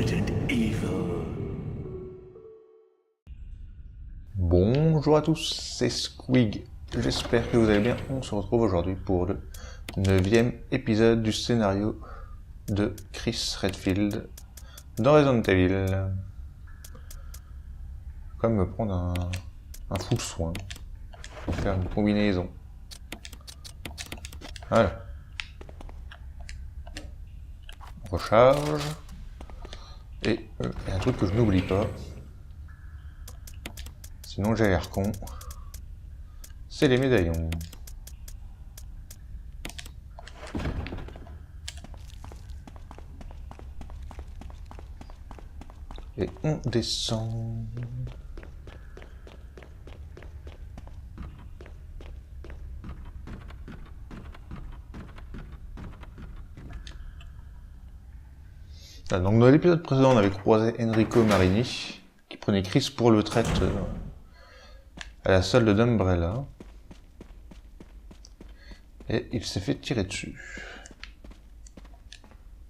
Resident Evil. Bonjour à tous, c'est Squig. J'espère que vous allez bien. On se retrouve aujourd'hui pour le 9e épisode du scénario de Chris Redfield dans Resident Evil. Comme me prendre un fou soin pour faire une combinaison. Voilà. On recharge. Et il y a un truc que je n'oublie pas. Sinon j'ai l'air con. C'est les médaillons. Et on descend. Ah, donc dans l'épisode précédent, on avait croisé Enrico Marini, qui prenait Chris pour le traite à la solde d'Umbrella. Et il s'est fait tirer dessus.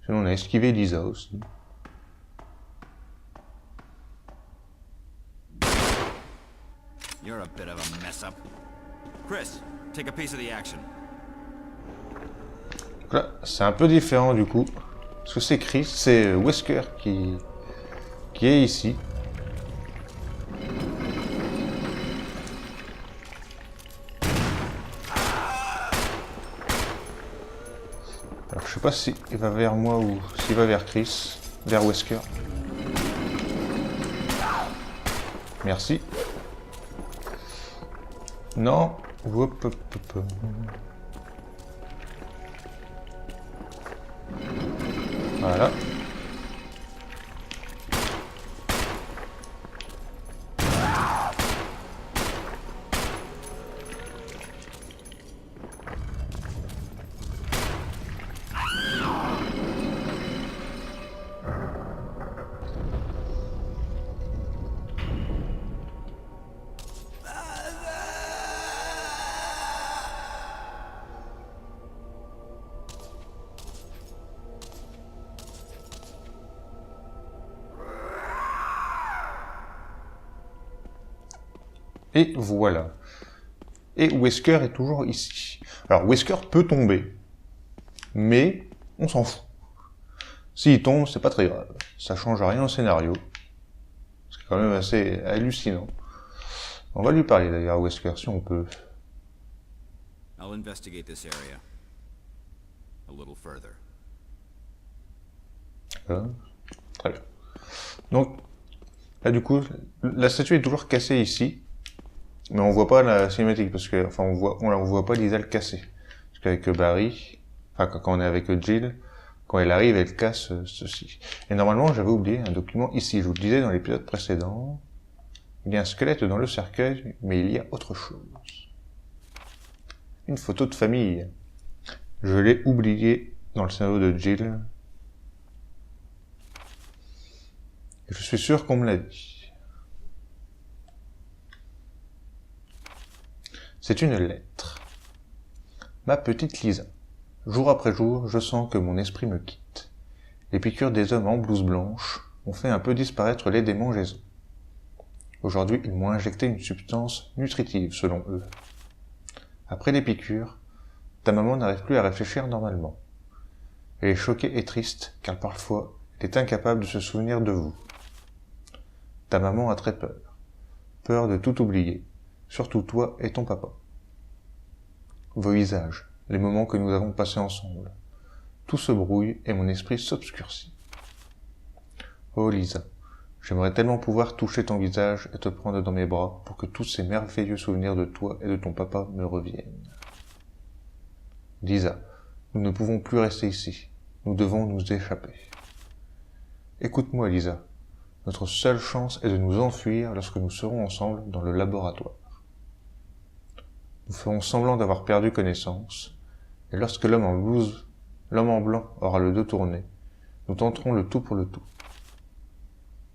Sinon on a esquivé Lisa aussi. You're a bit of a mess up. Chris, take a piece of the action. Donc là, c'est un peu différent du coup. Parce que c'est Chris, c'est Wesker qui est ici. Alors je sais pas s'il va vers moi ou s'il va vers Chris, vers Wesker. Merci. Non. Hop, hop, hop, hop. Voilà. Et voilà. Et Wesker est toujours ici. Alors Wesker peut tomber, mais on s'en fout. S'il tombe, c'est pas très grave. Ça change rien au scénario. C'est quand même assez hallucinant. On va lui parler d'ailleurs à Wesker si on peut. I'll investigate this area a little further. Voilà. Très bien. Donc, là du coup, la statue est toujours cassée ici. Mais on voit pas la cinématique parce que, enfin, on voit pas Lisa le casser. Parce qu'avec Barry, enfin, quand on est avec Jill, quand elle arrive, elle casse ceci. Et normalement, j'avais oublié un document ici. Je vous le disais dans l'épisode précédent. Il y a un squelette dans le cercueil, mais il y a autre chose. Une photo de famille. Je l'ai oublié dans le scénario de Jill. Et je suis sûr qu'on me l'a dit. C'est une lettre. Ma petite Lisa. Jour après jour, je sens que mon esprit me quitte. Les piqûres des hommes en blouse blanche ont fait un peu disparaître les démangeaisons. Aujourd'hui, ils m'ont injecté une substance nutritive, selon eux. Après les piqûres, ta maman n'arrive plus à réfléchir normalement. Elle est choquée et triste, car parfois, elle est incapable de se souvenir de vous. Ta maman a très peur. Peur de tout oublier. Surtout toi et ton papa. Vos visages, les moments que nous avons passés ensemble. Tout se brouille et mon esprit s'obscurcit. Oh Lisa, j'aimerais tellement pouvoir toucher ton visage et te prendre dans mes bras pour que tous ces merveilleux souvenirs de toi et de ton papa me reviennent. Lisa, nous ne pouvons plus rester ici. Nous devons nous échapper. Écoute-moi Lisa, notre seule chance est de nous enfuir lorsque nous serons ensemble dans le laboratoire. Nous ferons semblant d'avoir perdu connaissance, et lorsque l'homme en blanc aura le dos tourné, nous tenterons le tout pour le tout.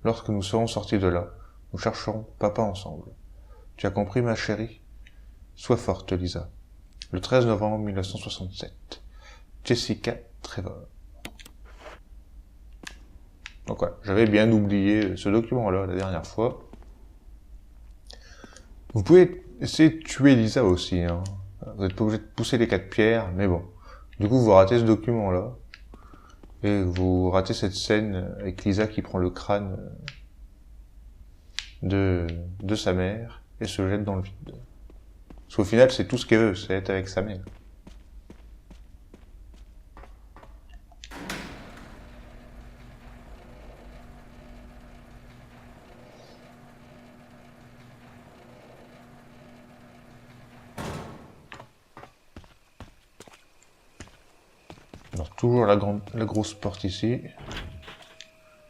Lorsque nous serons sortis de là, nous chercherons papa ensemble. Tu as compris, ma chérie? Sois forte, Lisa. Le 13 novembre 1967. Jessica Trevor. Donc voilà, j'avais bien oublié ce document-là la dernière fois. Vous pouvez essayer de tuer Lisa aussi, hein. Vous n'êtes pas obligé de pousser les 4 pierres, mais bon. Du coup, vous ratez ce document-là. Et vous ratez cette scène avec Lisa qui prend le crâne de sa mère et se jette dans le vide. Parce qu'au final, c'est tout ce qu'elle veut, c'est être avec sa mère. Alors, toujours la grosse porte ici.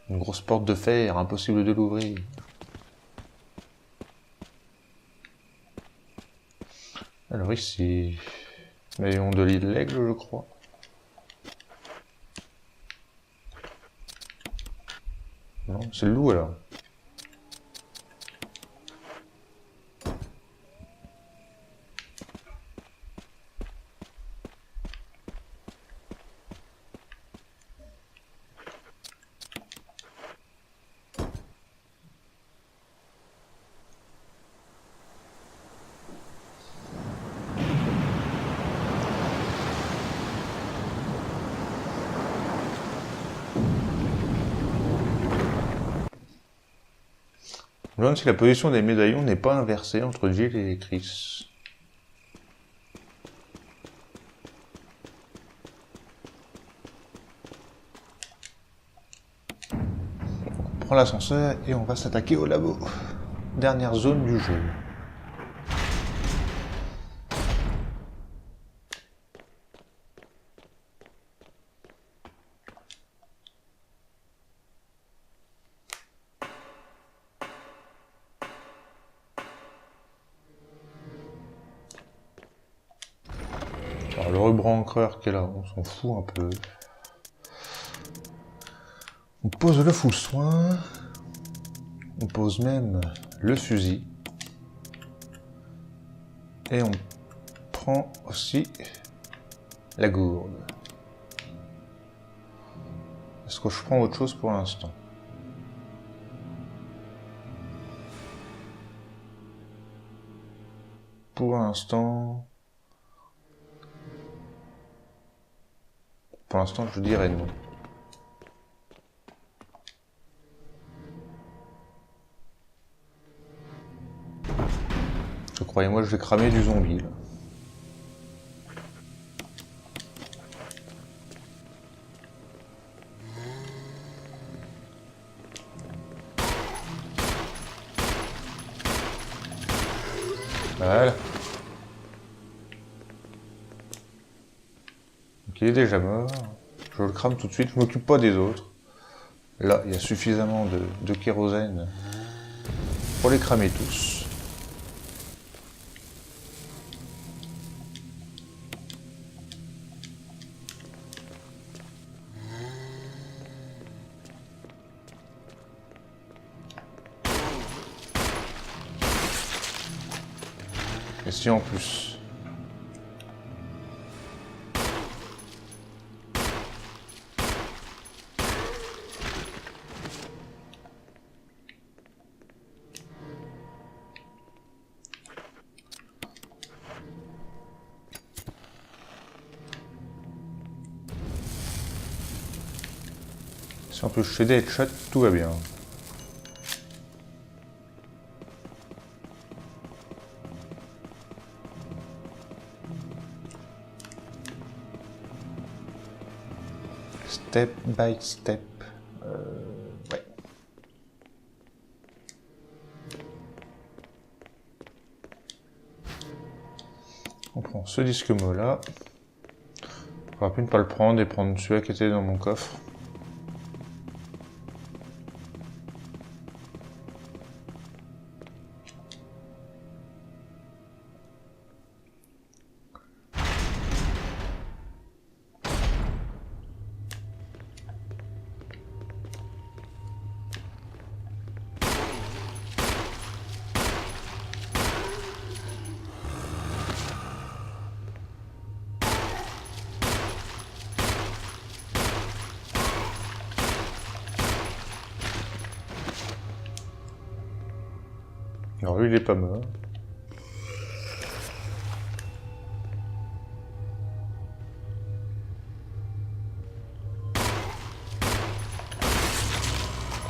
Une grosse porte de fer, impossible de l'ouvrir. Alors ici, maillon de l'île l'Aigle, je crois. Non, c'est le loup alors. Je me demande si la position des médaillons n'est pas inversée entre Jill et Chris. On prend l'ascenseur et on va s'attaquer au labo. Dernière zone du jeu. Alors, le ruban encreur qui est là, on s'en fout un peu. On pose le full soin. On pose même le fusil. Et on prend aussi la gourde. Est-ce que je prends autre chose pour l'instant? Pour l'instant, je dirais non. Croyez-moi, je vais cramer du zombie, là. Voilà. Donc il est déjà mort. Je le crame tout de suite, je m'occupe pas des autres. Là, il y a suffisamment de kérosène pour les cramer tous. Et si en plus... Si on peut jeter des headshots, tout va bien. Step by step. Ouais. On prend ce disque mot là. J'aurais pu ne pas le prendre et prendre celui-là qui était dans mon coffre. Alors lui, il est pas mort.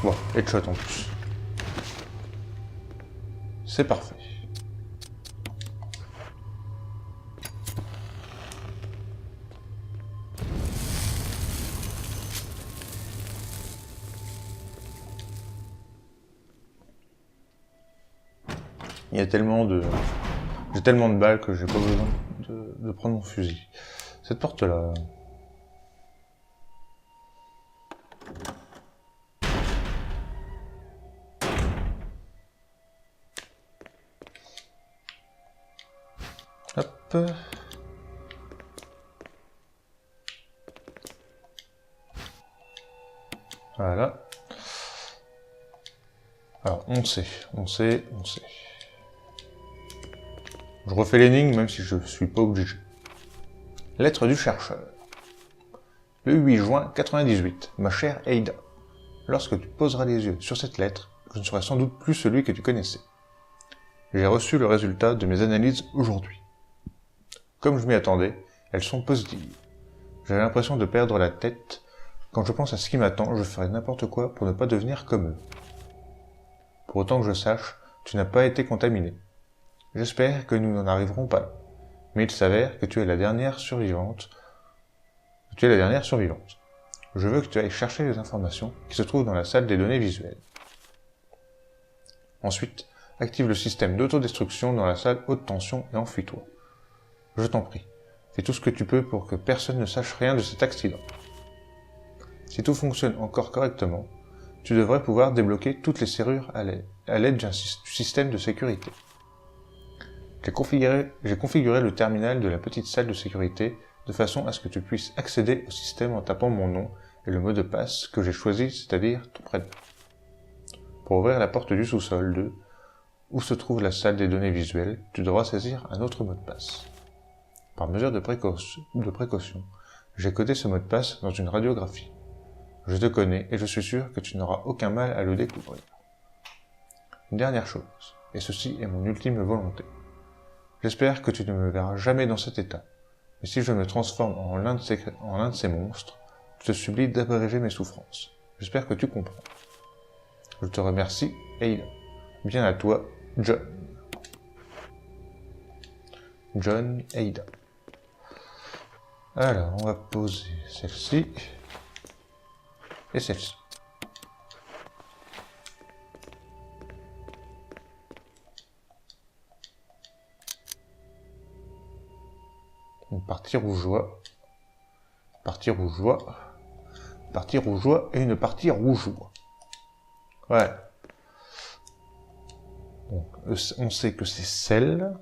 Bon, headshot en plus. C'est parfait. Il y a tellement de... J'ai tellement de balles que j'ai pas besoin de prendre mon fusil. Cette porte-là... Hop. Voilà. Alors, on sait. Je refais l'énigme même si je suis pas obligé. Lettre du chercheur. Le 8 juin 98, ma chère Ada. Lorsque tu poseras les yeux sur cette lettre, je ne serai sans doute plus celui que tu connaissais. J'ai reçu le résultat de mes analyses aujourd'hui. Comme je m'y attendais, elles sont positives. J'ai l'impression de perdre la tête. Quand je pense à ce qui m'attend, je ferai n'importe quoi pour ne pas devenir comme eux. Pour autant que je sache, tu n'as pas été contaminé. J'espère que nous n'en arriverons pas là. Mais il s'avère que tu es la dernière survivante. Je veux que tu ailles chercher les informations qui se trouvent dans la salle des données visuelles. Ensuite, active le système d'autodestruction dans la salle haute tension et enfuis-toi. Je t'en prie, fais tout ce que tu peux pour que personne ne sache rien de cet accident. Si tout fonctionne encore correctement, tu devrais pouvoir débloquer toutes les serrures à l'aide du système de sécurité. J'ai configuré le terminal de la petite salle de sécurité de façon à ce que tu puisses accéder au système en tapant mon nom et le mot de passe que j'ai choisi, c'est-à-dire ton prénom. Pour ouvrir la porte du sous-sol de où se trouve la salle des données visuelles, tu devras saisir un autre mot de passe. Par mesure de précaution, j'ai codé ce mot de passe dans une radiographie. Je te connais et je suis sûr que tu n'auras aucun mal à le découvrir. Une dernière chose, et ceci est mon ultime volonté. J'espère que tu ne me verras jamais dans cet état, mais si je me transforme en l'un de ces monstres, je te supplie d'abréger mes souffrances. J'espère que tu comprends. Je te remercie, Ada. Bien à toi, John. John, Ada. Alors, on va poser celle-ci et celle-ci. Une partie rougeoie, partie rougeoie, partie rougeoie et une partie rougeoie. Ouais. Donc, on sait que c'est celle.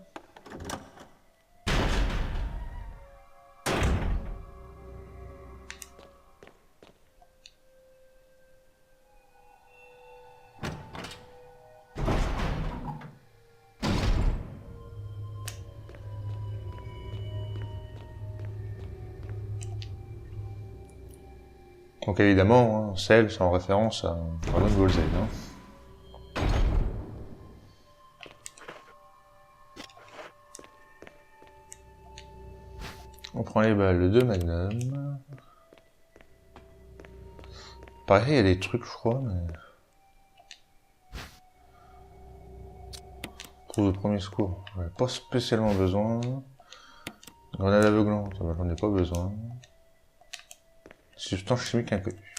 Donc évidemment, celle, c'est en référence à Dragon Ball Z. On prend les balles de Magnum. Pareil, il y a des trucs, je crois, mais... Trousse de premier secours, j'en ai pas spécialement besoin. Grenade aveuglante, j'en ai pas besoin. Substance chimique inconnue.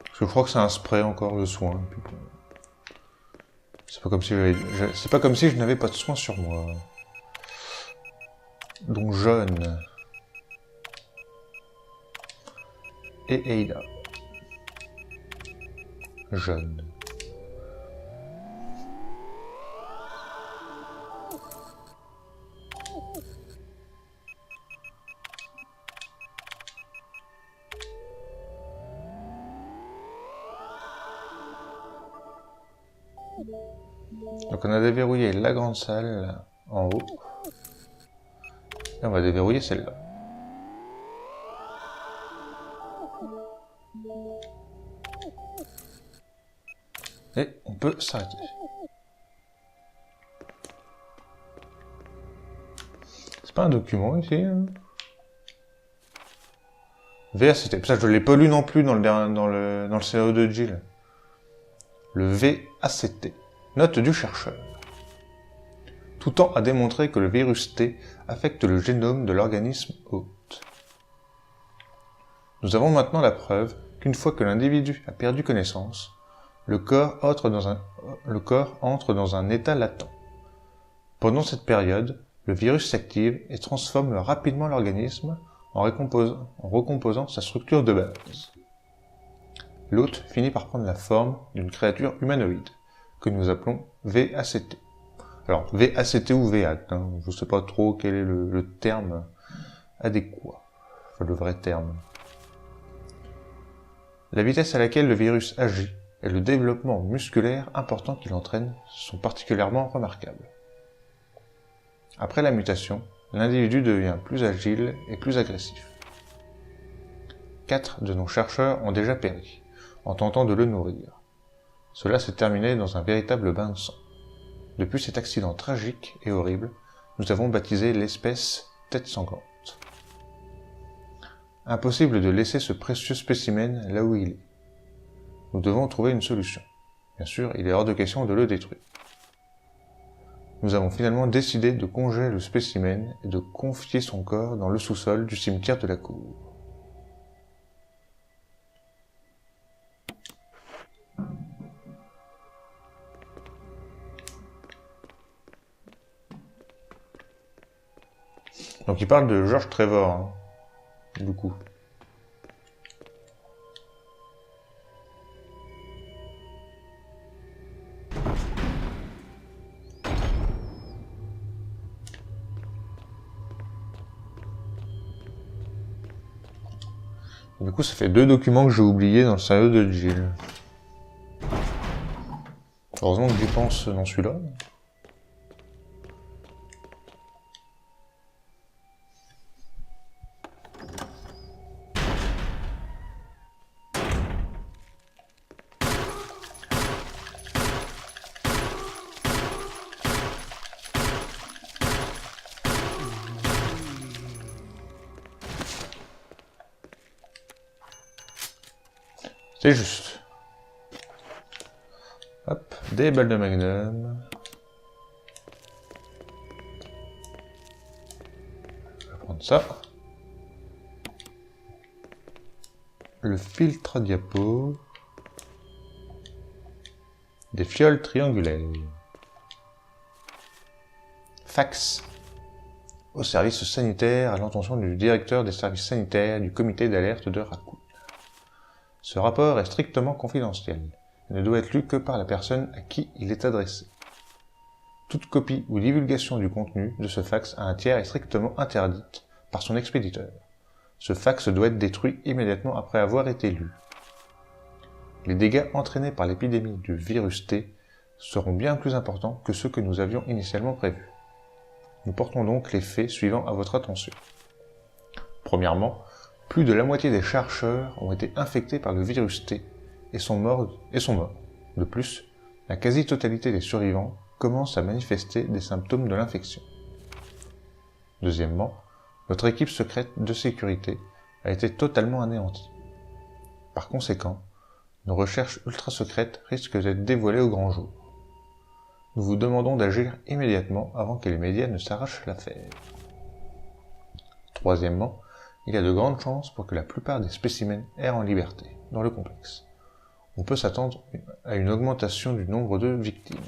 Parce que je crois que c'est un spray encore de soin. C'est pas comme si je n'avais pas de soin sur moi. Donc jaune. Et Ada. Jaune. Donc on a déverrouillé la grande salle en haut. Et on va déverrouiller celle-là. Et on peut s'arrêter. pas un document ici hein. VACT. Ça, je l'ai pas lu non plus dans le scénario de Jill. Le VACT. Note du chercheur. Tout temps a démontré que le virus T affecte le génome de l'organisme hôte. Nous avons maintenant la preuve qu'une fois que l'individu a perdu connaissance, le corps entre dans un état latent. Pendant cette période, le virus s'active et transforme rapidement l'organisme en recomposant sa structure de base. L'hôte finit par prendre la forme d'une créature humanoïde, que nous appelons VACT. Alors, VACT ou VACT, hein, je ne sais pas trop quel est le terme adéquat, enfin le vrai terme. La vitesse à laquelle le virus agit et le développement musculaire important qu'il entraîne sont particulièrement remarquables. Après la mutation, l'individu devient plus agile et plus agressif. 4 de nos chercheurs ont déjà péri, en tentant de le nourrir. Cela s'est terminé dans un véritable bain de sang. Depuis cet accident tragique et horrible, nous avons baptisé l'espèce tête sanglante. Impossible de laisser ce précieux spécimen là où il est. Nous devons trouver une solution. Bien sûr, il est hors de question de le détruire. Nous avons finalement décidé de congeler le spécimen et de confier son corps dans le sous-sol du cimetière de la cour. Donc il parle de George Trevor, hein, du coup. Du coup, ça fait 2 documents que j'ai oubliés dans le scénario de Jill. Heureusement que j'y pense dans celui-là. C'est juste. Hop, des balles de magnum. Je vais prendre ça. Le filtre à diapo. Des fioles triangulaires. Fax. Au service sanitaire à l'intention du directeur des services sanitaires du comité d'alerte de Raccoon. Ce rapport est strictement confidentiel et ne doit être lu que par la personne à qui il est adressé. Toute copie ou divulgation du contenu de ce fax à un tiers est strictement interdite par son expéditeur. Ce fax doit être détruit immédiatement après avoir été lu. Les dégâts entraînés par l'épidémie du virus T seront bien plus importants que ceux que nous avions initialement prévus. Nous portons donc les faits suivants à votre attention. Premièrement, plus de la moitié des chercheurs ont été infectés par le virus T et sont morts. De plus, la quasi-totalité des survivants commencent à manifester des symptômes de l'infection. Deuxièmement, notre équipe secrète de sécurité a été totalement anéantie. Par conséquent, nos recherches ultra-secrètes risquent d'être dévoilées au grand jour. Nous vous demandons d'agir immédiatement avant que les médias ne s'arrachent l'affaire. Troisièmement, il y a de grandes chances pour que la plupart des spécimens errent en liberté dans le complexe. On peut s'attendre à une augmentation du nombre de victimes.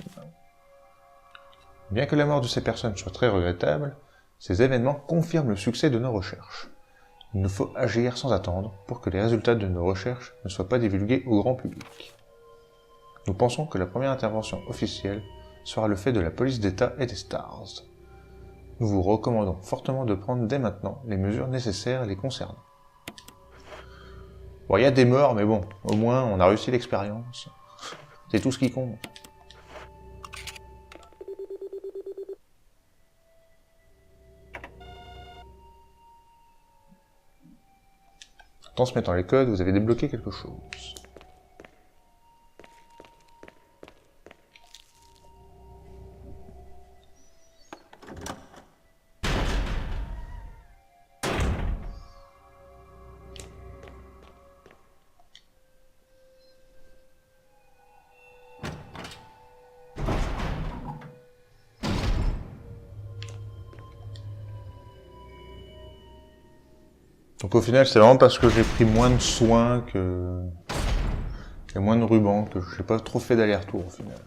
Bien que la mort de ces personnes soit très regrettable, ces événements confirment le succès de nos recherches. Il nous faut agir sans attendre pour que les résultats de nos recherches ne soient pas divulgués au grand public. Nous pensons que la première intervention officielle sera le fait de la police d'État et des Stars. Nous vous recommandons fortement de prendre dès maintenant les mesures nécessaires les concernant. Bon, il y a des morts, mais bon, au moins on a réussi l'expérience. C'est tout ce qui compte. En transmettant les codes, vous avez débloqué quelque chose. Donc au final, c'est vraiment parce que j'ai pris moins de soins que... et moins de ruban que je n'ai pas trop fait d'aller-retour au final.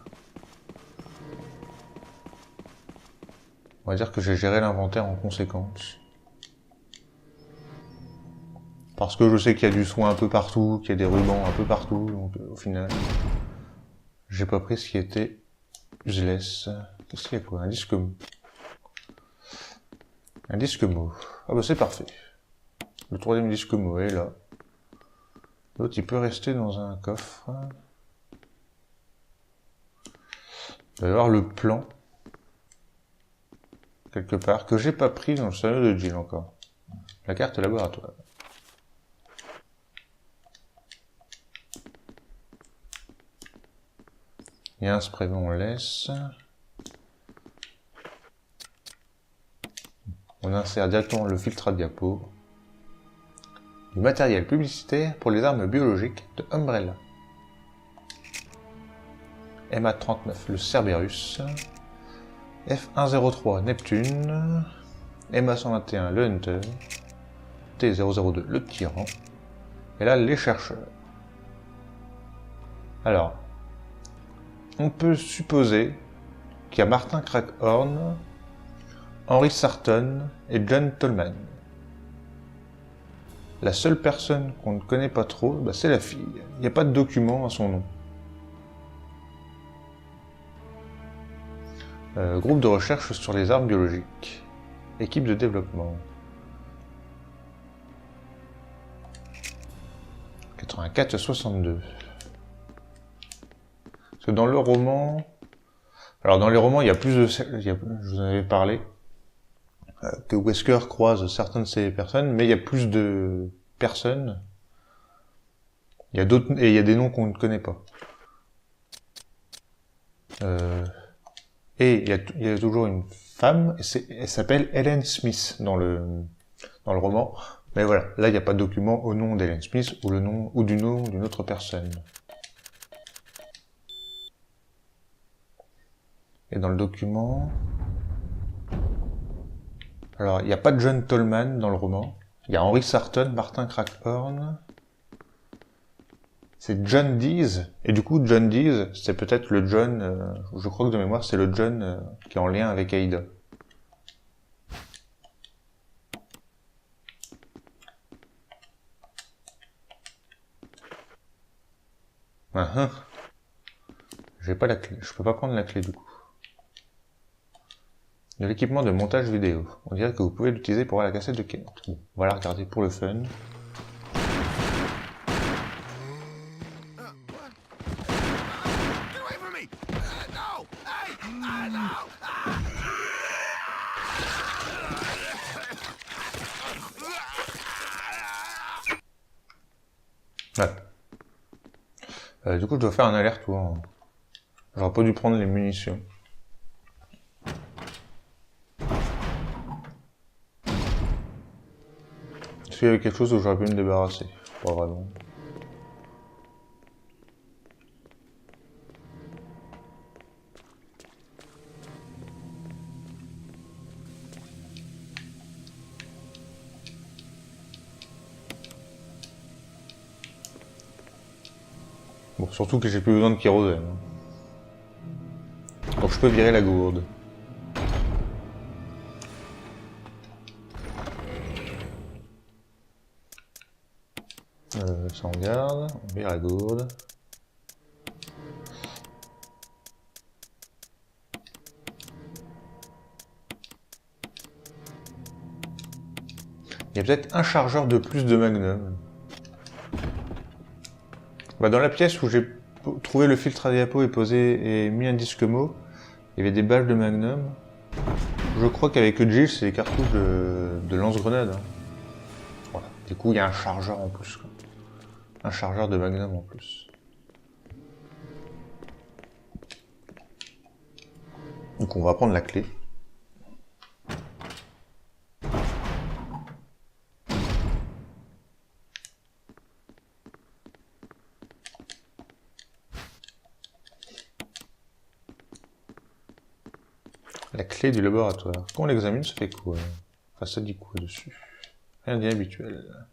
On va dire que j'ai géré l'inventaire en conséquence. Parce que je sais qu'il y a du soin un peu partout, qu'il y a des rubans un peu partout, donc au final, j'ai pas pris ce qui était useless. Qu'est-ce qu'il y a quoi? Un disque mou. Un disque mou. Ah bah c'est parfait. Le troisième disque mou est là. L'autre il peut rester dans un coffre. Il va y avoir le plan. Quelque part, que j'ai pas pris dans le salon de Jill encore. La carte laboratoire. Il y a un spray, on laisse. On insère directement le filtre à diapo. Du matériel publicitaire pour les armes biologiques de Umbrella. MA39, le Cerberus. F103, Neptune. MA121, le Hunter. T002, le Tyran. Et là, les chercheurs. Alors, on peut supposer qu'il y a Martin Crackhorn, Henry Sarton et John Tolman. La seule personne qu'on ne connaît pas trop, bah, c'est la fille. Il n'y a pas de document à son nom. Groupe de recherche sur les armes biologiques. Équipe de développement. 84-62. Parce que dans le roman... Alors dans les romans, il y a plus de... je vous en avais parlé. Que Wesker croise certaines de ces personnes, mais il y a plus de personnes. Il y a d'autres... Et il y a des noms qu'on ne connaît pas. Et il y a toujours une femme, elle s'appelle Helen Smith dans le roman. Mais voilà, là il n'y a pas de document au nom d'Helen Smith ou le nom ou du nom d'une autre personne. Et dans le document, alors il n'y a pas de John Tolman dans le roman. Il y a Henry Sarton, Martin Crackhorn. C'est John Dees, et du coup John Dees, c'est peut-être le John, je crois que de mémoire c'est le John qui est en lien avec Aida. J'ai pas la clé, je peux pas prendre la clé du coup. De l'équipement de montage vidéo, on dirait que vous pouvez l'utiliser pour la cassette de Kent. Bon, on va la regarder pour le fun. Ouais. Du coup, je dois faire un aller-retour. J'aurais pas dû prendre les munitions. Est-ce qu'il y avait quelque chose où j'aurais pu me débarrasser? Pas vraiment. Bon, surtout que j'ai plus besoin de kérosène. Donc je peux virer la gourde. Ça on garde, on vire la gourde. Il y a peut-être un chargeur de plus de Magnum. Bah dans la pièce où j'ai trouvé le filtre à diapo et posé et mis un disque mot, il y avait des balles de Magnum. Je crois qu'avec Jill, c'est des cartouches de lance-grenade. Hein. Voilà. Du coup, il y a un chargeur en plus. Quoi. Un chargeur de Magnum en plus. Donc on va prendre la clé. La clé du laboratoire. Quand on l'examine, ça fait quoi? Enfin, ça dit quoi dessus? Rien d'inhabituel.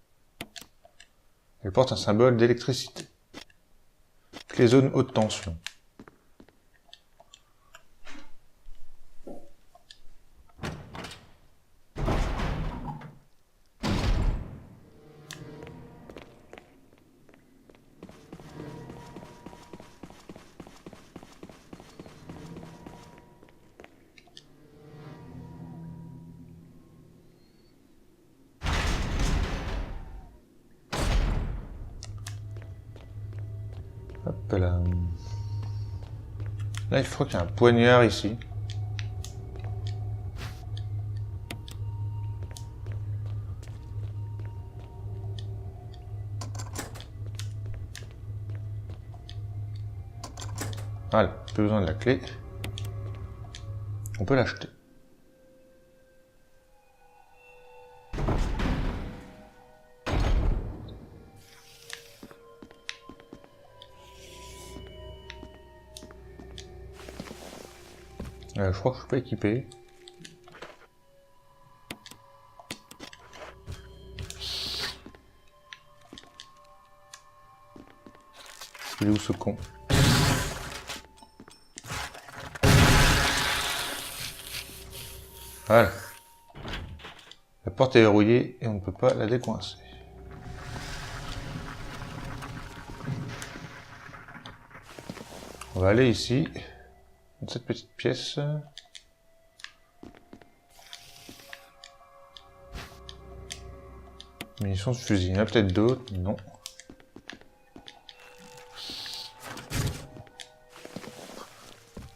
Elle porte un symbole d'électricité. Les zones haute tension. Hop là. Là, il faut qu'il y ait un poignard ici. Voilà, plus besoin de la clé. On peut l'acheter. Je crois que je suis pas équipé. Il est où ce con? Voilà. La porte est verrouillée et on ne peut pas la décoincer. On va aller ici. Dans cette petite pièce. Munitions de fusil. Il y en a peut-être d'autres. Non.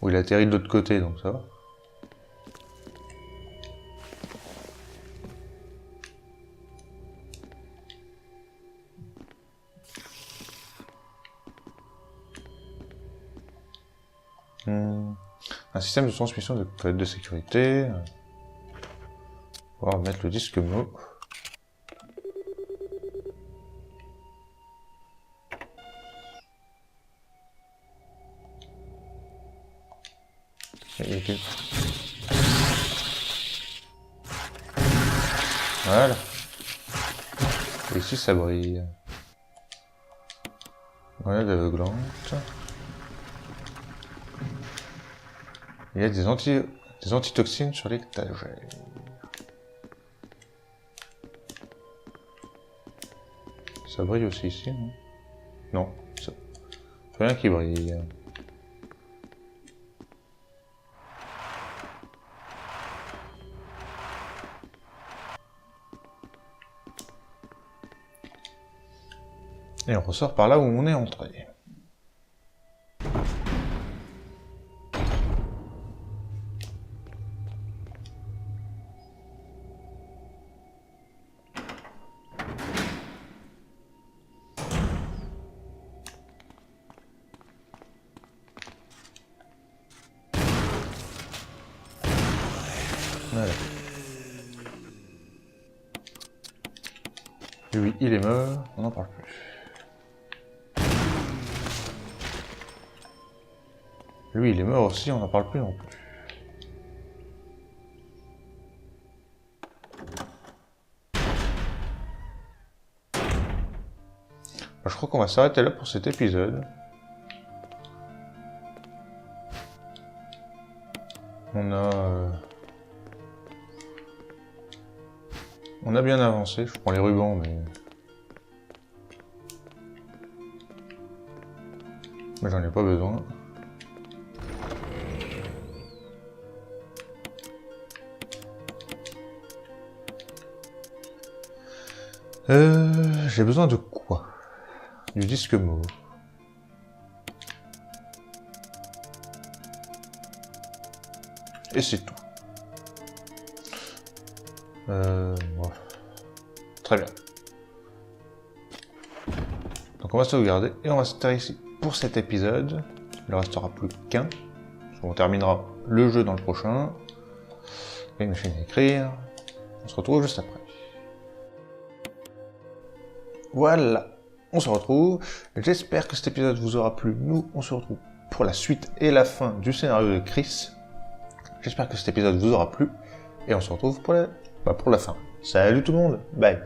Bon, il atterrit de l'autre côté, donc ça va. Un système de transmission de code de sécurité. On va remettre le disque mot. Voilà. Et ici ça brille. Grenade aveuglante. Il y a des antitoxines sur l'étagère. Ça brille aussi ici, non? Non, ça... rien qui brille. Et on ressort par là où on est entré. Voilà. Lui, il est mort, on n'en parle plus. Lui, il est mort aussi, on n'en parle plus non plus. Je crois qu'on va s'arrêter là pour cet épisode. On a bien avancé, je prends les rubans, mais j'en ai pas besoin. J'ai besoin de quoi? Du disque mot. Et c'est tout. Ouais. Très bien. Donc on va sauvegarder et on va se taire ici pour cet épisode. Il ne restera plus qu'un. On terminera le jeu dans le prochain. Et une machine à écrire. On se retrouve juste après. Voilà, on se retrouve. J'espère que cet épisode vous aura plu. Nous, on se retrouve pour la suite et la fin du scénario de Chris. J'espère que cet épisode vous aura plu. Et on se retrouve pour la fin. Salut tout le monde, bye.